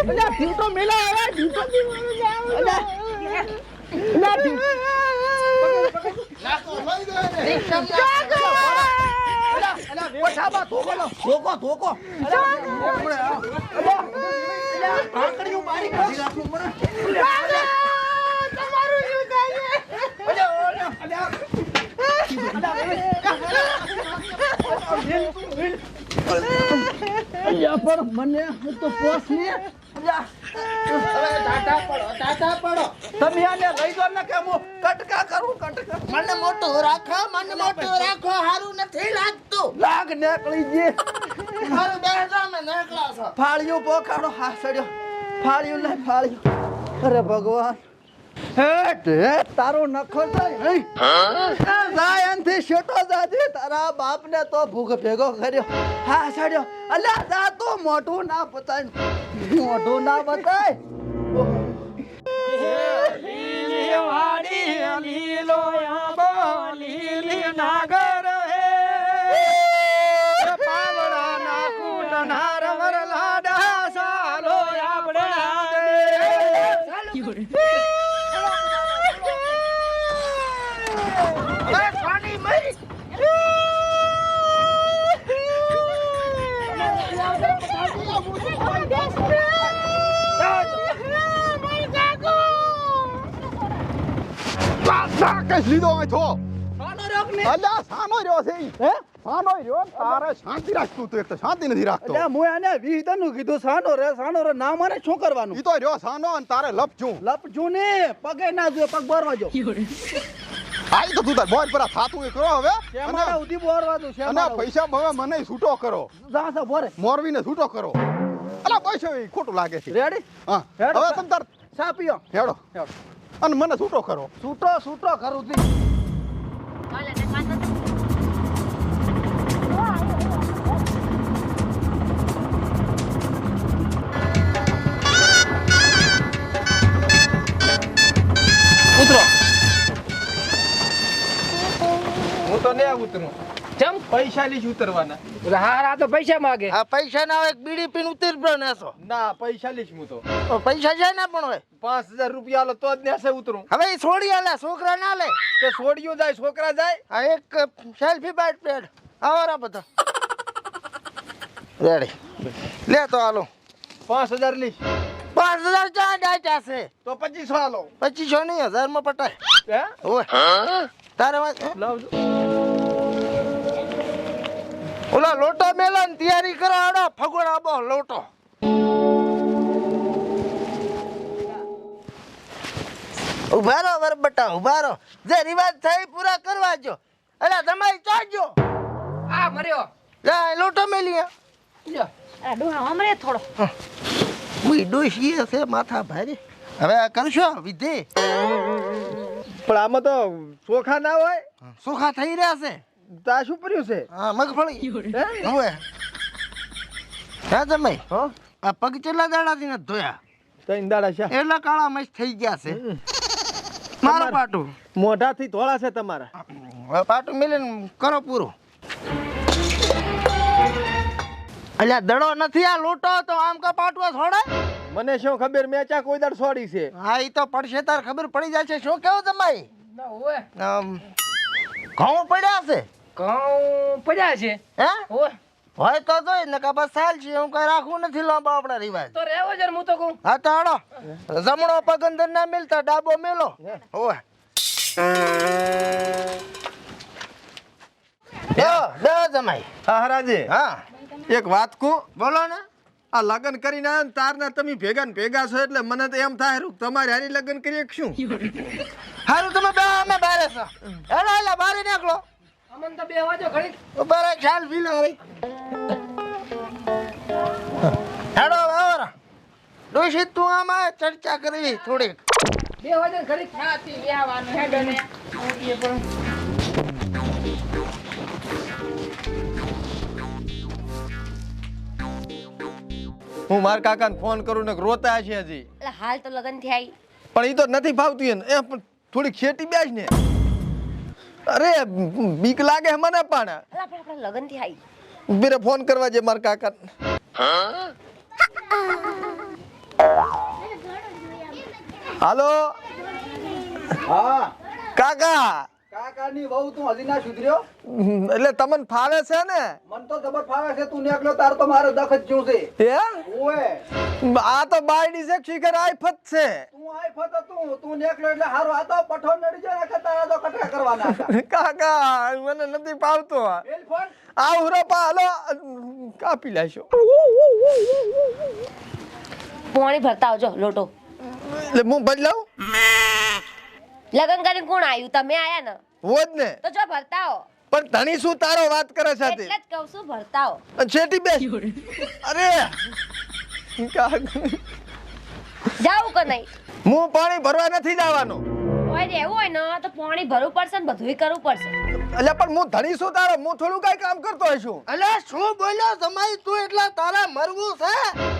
અલ્યા ફીટો મેલા હવે ફીટો અલ્યા નાખો લઈ દે ને ઓછામાં ધોકો કાકડીઓ મારી કાઢી રાખું મને તમારું શું થાય અલ્યા પણ મને તો પોસ ને ટાટા પડો તમે આને લઈ દો ને કે હું કટકા કરું કટકા મને મોટું રાખો હારું નથી લાગતું લાગ નીકળી જે હારું બેઠા મે નીકળા છો ફાળિયું પોખાડો હા સડ્યો ફાળિયું લે ફાળિયું અરે ભગવાન હેટ તારો નખો જાય જાય અંથી શેટો જાજે તારા બાપને તો ભૂખ ભેગો કર્યો હા સડ્યો અલ્યા જા તો મોઢું ના બતાય લીલો આંબો લીલી નાગર હે પાવડા ના કુટનાર વરલાડા સાલો આપડા દે પાણી મરી કઈ લીધો હોય છો સાનો રોક ને અલ્યા સાનો રહ્યો છે ઈ. હે સાનો રહ્યો ને તારે શાંતિ રાખતું તું એક તો શાંતિ નથી રાખતો અલ્યા મું આને 20 દનું કીધું સાનો રે ના મારે શું કરવાનું ઈ તો રહ્યો સાનો અને તારે લપચું લપજુ ને પગે ના જો પગ બોરવા જો આઈ તો તું તાર બોર પર થાતું એ કરો હવે શેમાડા ઉધી બોરવા દઉં અને શેમાડા પૈસા હવે મને છૂટો કરો જા સા બોરે મોરવીને છૂટો કરો અલા પૈસા એ ખોટું લાગે છે રેડી હા હેડો. હવે તમ તાર સા પીઓ હેડો અને મને છૂટો કરો છૂટો કરું દી ઉતરો હું તો ને ઉતરું ચમ પૈસા લઈશ ઉતરવાના હારા તો પૈસા માંગે આ પૈસા ના હોય બીડી પીને ઉતર પડો નેસો ના પૈસા લઈશ હું તો પૈસા જાય ના પણ હોય 5000 રૂપિયા લો તો જ નેસે ઉતરું હવે ઈ છોડી આલે છોકરા ના લે તો છોડ્યું જાય છોકરા જાય આ એક સેલ્ફી બાઈટ પેડ આવારા બધા રેડી લે તો હાલો 5000 લઈશ 5000 ચા ડાટા છે તો 2500 આલો 2500 નહીં 1000 માં પટાય હે ઓય તારે વાત લાવજો ઓલા લોટો મેલન તૈયારી કરો આડો ફગોડા બો લોટો ઉભારો વરબટા ઉભારો જે રિવાજ થઈ પૂરા કરવા જો અરે તમારી ચાજો આ મર્યો લે લોટો મેલિયા લ્યો આ ડોહા હમરે થોડો મુઈ ડોશી છે માથા ભારે હવે આ કરશો વિધિ પણ આમાં તો ચોખા ના હોય સુખા થઈ રહ્યા છે તા શું પડ્યું છે હા મગફળી હે હવે હા જમાઈ હા આ પગ ચેલા દાડાથી નથી ધોયા તઈ દાડા છે એટલા કાળા મસ્ત થઈ ગયા છે મારું પાટું મોઢાથી ધોળા છે તમારા હવે પાટું મેલીને કરો પૂરું અલ્યા દડો નથી આ લોટો તો આમ કા પાટવા થોડા મને શું ખબર મેં ચા કોઈ દાડ છોડી છે હા ઈ તો પડશે તાર ખબર પડી જાય છે શું કેવું જમાઈ ના ઓય ઘઉં પડ્યા છે ઘઉં પડ્યા છે હે ઓય હોય તો જોઈ ને કે બસ સાલ છે હું કઈ રાખવું નથી લાંબા આપણા રિવાજ તો રેવો જર હું તો કહું હા તો હાડો જમણો પગ અંદર ના મિલતા ડાબો મેલો ઓય દે જમાઈ હા હરાજી હા એક વાત કહું બોલો ને આ લગન કરીને આયા ને તારના તમે ભેગા ને ભેગા છો એટલે મને તો એમ થાય રૂ તમારે હારી લગન કરીએ કે શું હારું તમે બે અમે બારે છો હેલો હેલો બારે નીકળો અમન તો બે વાજો ઘડી બારે ખ્યાલ પીલો હવે હેડો આવરા ડોશી તું આમાં ચર્ચા કરવી થોડીક બે વાજો ઘડી ખાતી લેવાનું હેડો ને ઓટીએ પણ હું મારા કાકાને ફોન કરું ને રોતા છે હજી એટલે હાલ તો લગન થી આવી પણ ઈ તો નથી ફાવતું એને એ પણ થોડી ખેટી બેસ ને અરે બીક લાગે છે મને પણ એટલે આપણે લગન થી આવી બીરે ફોન કરવા જે મારા કાકા હાલો હા કાકા કાકાની વહુ તું હજી ના સુધર્યો? એટલે તમને ફાવે છે ને? મન તો ખબર ફાવે છે, તું નીકળ્યો તાર તો મારો દખ જ જ્યું છે. હે ઓએ આ તો બાયડી છે શિખર આઈફત છે. તું આય ફત તું નીકળ્યો એટલે હારું. આ તો પઠો નડી જાય કે તારા તો કટકા કરવાના હતા. કાકા મને નથી પાવતો. એલ ફોન આ ઉરપા હાલો કાપી લાશો. પાણી ભરતા આવજો લોટો. એટલે હું બદલાવ લગન કરીને કોણ આવ્યું? તમે આયા ને હોત ને. તો જો ભરતા આવો. પણ ધણી શું તારો વાત કરે છે તે? એટલે જ કહું છું ભરતા આવો. છેટી બે અરે જાવું કે નહીં? હું પાણી ભરવા નથી જવાનો. હોય રહેવું હોય ને તો પાણી ભરવું પડશે ને બધુંય કરવું પડશે. એટલે પણ હું ધણી શું તારો? હું થોડું કઈ કામ કરતો હશું. અલ્યા શું બોલ્યો જમાઈ તું? એટલે તારા મરવું છે?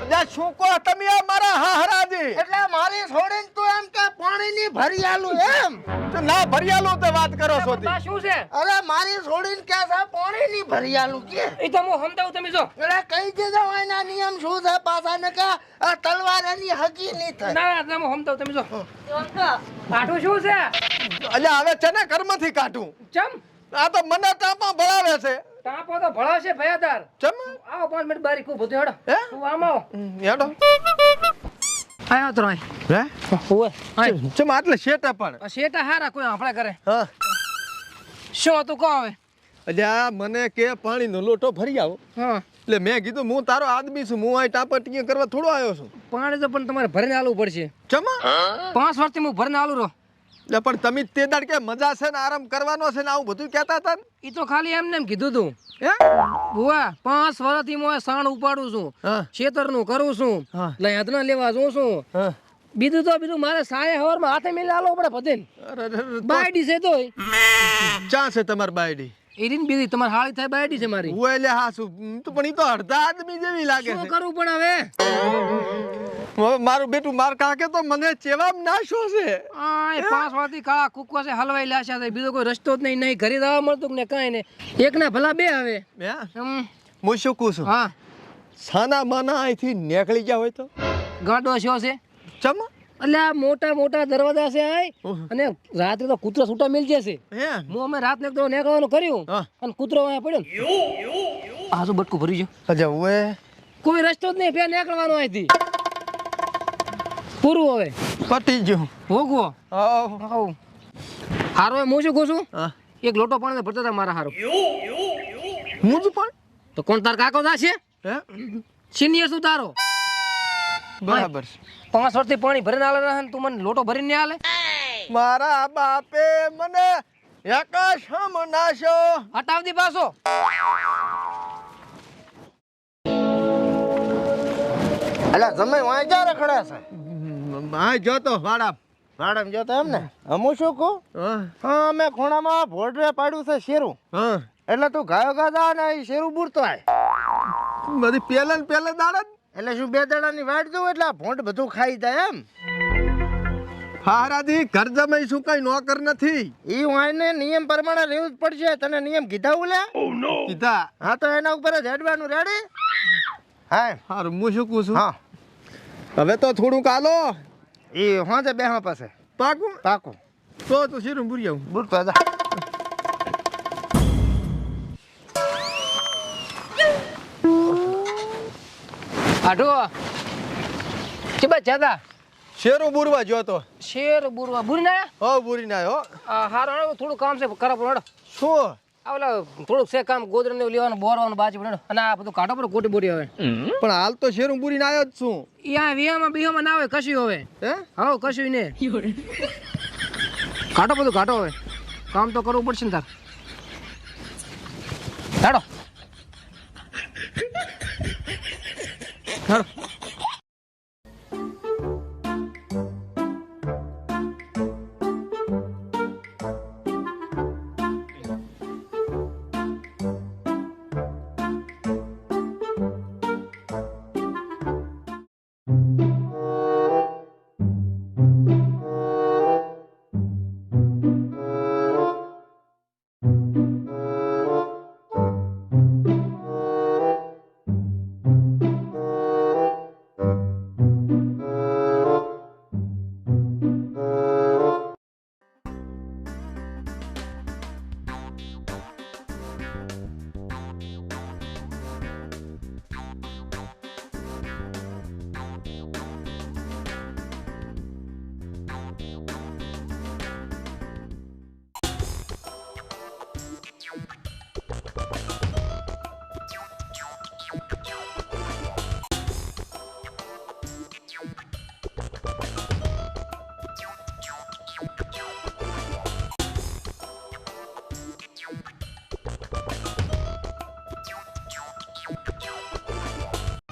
એટલે શું કહો તમે આ મારા હાહરાજી? એટલે મારી છોડીને તું એમ કે પાણી ની ભરી આલું એમ? તો ના ભરિયાલો તે વાત કરો છો તે. શું છે અરે મારી છોડીને કે છે પાણી ની ભરી આલું કે? એ તો હું સમજાવું, તમે જો. એટલે કઈ દીધો એના નિયમ શું છે પાછા ને કે આ તલવાર એની હકી નહીં થાય. ના ના હું સમજાવું, તમે જો. આઠું શું છે? એટલે હવે છે ને કર્મથી કાઢું. ચમ આ તો મને તાપમાં ભળાવે છે. ટાપો તો ભળાશે ભયાદાર. ચમ આવો 5 મિનિટ બારી ખૂબ બધું હેડો. હે? તું આમ આવો. હેડો આયો તો રાય. હે ઓય આય. ચમ આટલે શેટા પણ. આ શેટા હારા કોઈ આપણે કરે. હા શું હતું કહો હવે? એટલે આ મને કે પાણીનો લોટો ભરી આવો. હા એટલે મેં કીધું હું તારો આદમી છું, હું આ ટાપટીએ કરવા થોડો આવ્યો છું. પાણી તો પણ તમારે ભરીને આલવું પડશે. ચમ 5 વર્ષથી હું ભરીને આલું રહો. એટલે પણ તમે તે દાડ કે મજા છે ને આરામ કરવાનો છે ને આવું બધું કહેતા હતા ને. ઈ તો ખાલી એમને એમ કીધું તું. હે બુઆ 5 વર્ષથી હું સાણ ઉપાડું છું, હા ખેતરનું કરું છું, હા. લઈ હાથના લેવા જોઉં છું. હા બીજું મારે સાયા હવારમાં હાથે મેલે આલો પડે બધે. અરે બાયડી છે તો ચા છે તમારી બાયડી? એરીન બીજી તમારી હાળી થાય બાયડી છે મારી. હું એટલે હા શું તો પણ ઈ તો અડધા આદમી જેવી લાગે શું છે. કરવું પણ હવે? હવે મારું બેટું માર કાકે તો મને ચેવામ નાશો છે. આ 5 વર્ષથી કાળા કુકવા છે, હલવાઈ લાશા છે, બીજો કોઈ રસ્તો જ નહીં ઘરે જવા મળતું ને કાંઈ ને. એકના ભલા બે આવે. હે હમ, હું શું કહું છું? હા સાના માના અહીંથી નીકળી ગયા હોય તો ગાડો શો છે ચમ એટલે આ મોટા મોટા દરવાજા છે આય અને રાત્રે તો કૂતરો છૂટા મિલ જશે. હે હું અમે રાતને તો નીકળવાનું કર્યું હા. અને કૂતરો અહીંયા પડ્યો ને આજુ બટકું ભરી ગયો. અચ્છા ઓએ કોઈ રસ્તો જ નહીં, ફેર નીકળવાનું અહીંથી. પૂરું હવે પતી ગયું. ભોગવો. આવ હારું હવે હું શું કહું છું, હા એક લોટો પાણી ભરતા હતા મારા હારું. હું જ પણ તો કોણ તાર કાકો થશે? હે સિનિયર શું તારો? બરાબર 5 વર્ષથી પાણી ભરીને આલે રહે ને તું મને લોટો ભરીને આલે? મારા બાપે મને એકાશમ નાશો. હટાવ દી પાછો. અલ્યા જમાઈ વાય ક્યાં રખડે છે? હા જોતો વાડા. મેડમ જો તો એમ ને હું શું કહું? હા હા મેં ખૂણામાં ભોડરે પાડ્યું છે શેરું, હા એટલે તું ગાયો ગાધા ને એ શેરું બુરતો આય. બધી પેલા ને પેલા દાડા એટલે શું 2 દાડાની વાટ જોઉં એટલે આ ભોંડ બધું ખાઈ જાય એમ? ફારાથી ઘર જમાઈ શું કઈ નોકર નથી. ઈ વાયને નિયમ પ્રમાણે રહેવું જ પડશે. તને નિયમ કીધા ઉલે? કીધા. હા તો એના ઉપર જ હેડવાનું રેડી? હા હારું હું શું કહું છું, હા હવે તો થોડુંક આલો ઈ હોજે બેહવા પાસે પાકું. પાકું તો શીરું ભૂરી આવું. બુરતો જા. આઢો કે બા જાદા શેરું બુરવા જોતો. શેર બુરવા બુરી ના હો બુરી ના હો. હારો થોડું કામ છે ખરાબ પડે. શું આ ઓલા થોડુંક છે કામ, ગોદરે ને લેવાનું, બોરવાનું બાજી પડે અને આ બધું કાઢો પડે કોટી બોરી હવે. પણ હાલ તો શેરું બુરી ના આવ્યો જ છું. ઈ આ વિયામાં બીહામાં ના હોય કશું હવે. હે હા કશું ને કાઢો બધું કાઢો હવે, કામ તો કરવું પડશે ને તાર. કાઢો કાઢો.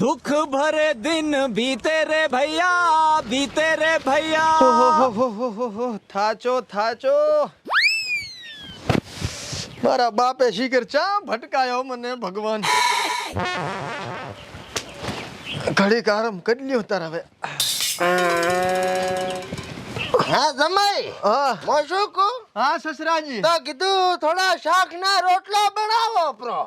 दुख भरे दिन बीते रे भैया बीते रे भैया ઓહો થાચો થાચો મારા બાપે શીકર ચા ભટકાયો મને ભગવાન ઘડીક આરામ કરી લ્યો તાર હવે હા જમાઈ હા હું શું કહું હા સસરાજી તો કીધું થોડા શાક ના રોટલા બનાવો પ્રો